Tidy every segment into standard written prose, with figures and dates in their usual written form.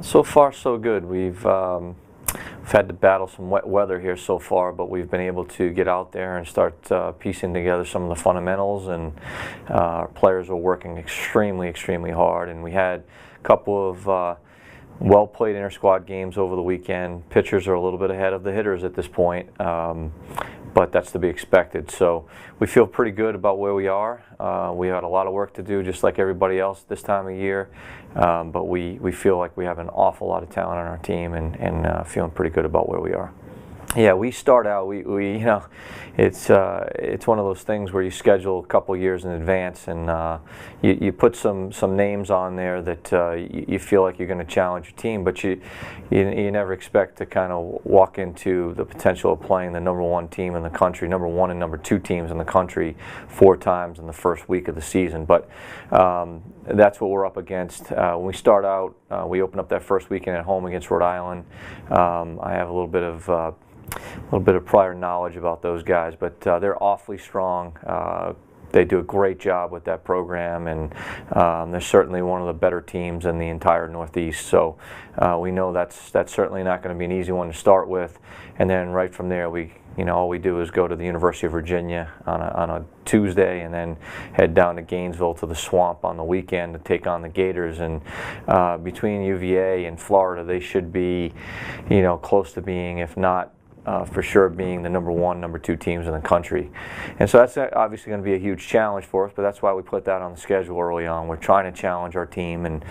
So far, so good. We've had to battle some wet weather here so far, but we've been able to get out there and start piecing together some of the fundamentals, and our players are working extremely hard, and we had a couple of well-played inter-squad games over the weekend. Pitchers are a little bit ahead of the hitters at this point, but that's to be expected. So we feel pretty good about where we are. We had a lot of work to do, just like everybody else this time of year, but we feel like we have an awful lot of talent on our team, and feeling pretty good about where we are. Yeah, we start out, we you know, it's one of those things where you schedule a couple years in advance, and you put some names on there that you feel like you're going to challenge your team, but you never expect to kind of walk into the potential of playing the #1 team in the country, #1 and #2 teams in the country 4 times in the first week of the season. But that's what we're up against. When we start out, we open up that first weekend at home against Rhode Island. I have a little bit of prior knowledge about those guys, but they're awfully strong. They do a great job with that program, and they're certainly one of the better teams in the entire Northeast. So we know that's certainly not going to be an easy one to start with. And then right from there, all we do is go to the University of Virginia on a Tuesday, and then head down to Gainesville to the Swamp on the weekend to take on the Gators. And between UVA and Florida, they should be, close to being, if not for sure, being the #1, #2 teams in the country. And so that's obviously going to be a huge challenge for us, but that's why we put that on the schedule early on. We're trying to challenge our team and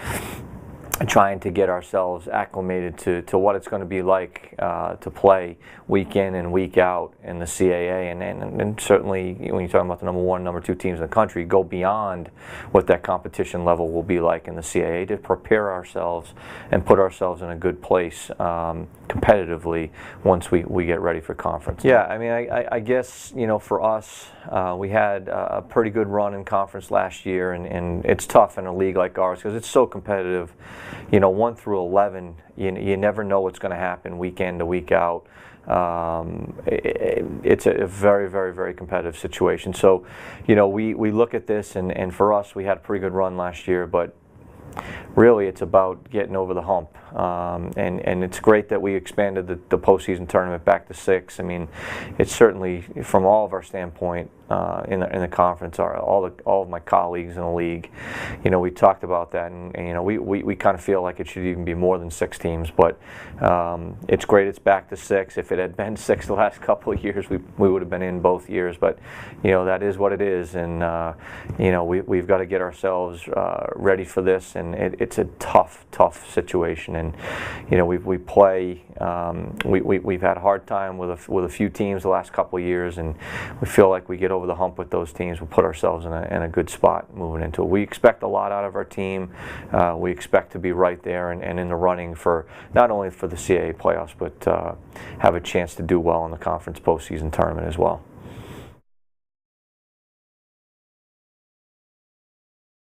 trying to get ourselves acclimated to what it's going to be like to play week in and week out in the CAA, and certainly when you're talking about the #1, #2 teams in the country, go beyond what that competition level will be like in the CAA to prepare ourselves and put ourselves in a good place competitively once we get ready for conference. Yeah, I mean, I guess, for us, we had a pretty good run in conference last year, and it's tough in a league like ours because it's so competitive. 1 through 11, you never know what's going to happen week in to week out. It's a very competitive situation. So, we look at this, and for us, we had a pretty good run last year, but really it's about getting over the hump. And it's great that we expanded the postseason tournament back to 6. I mean, it's certainly, from all of our standpoint, in the conference, all of my colleagues in the league, we talked about that, and we kind of feel like it should even be more than 6 teams, but it's great it's back to 6. If it had been 6 the last couple of years, we would have been in both years, but that is what it is, and we've got to get ourselves ready for this, and it's a tough situation, and we've had a hard time with a few teams the last couple of years, and we feel like we get over the hump with those teams, we'll put ourselves in a good spot moving into it. We expect a lot out of our team. We expect to be right there and in the running for not only for the CAA playoffs, but have a chance to do well in the conference postseason tournament as well.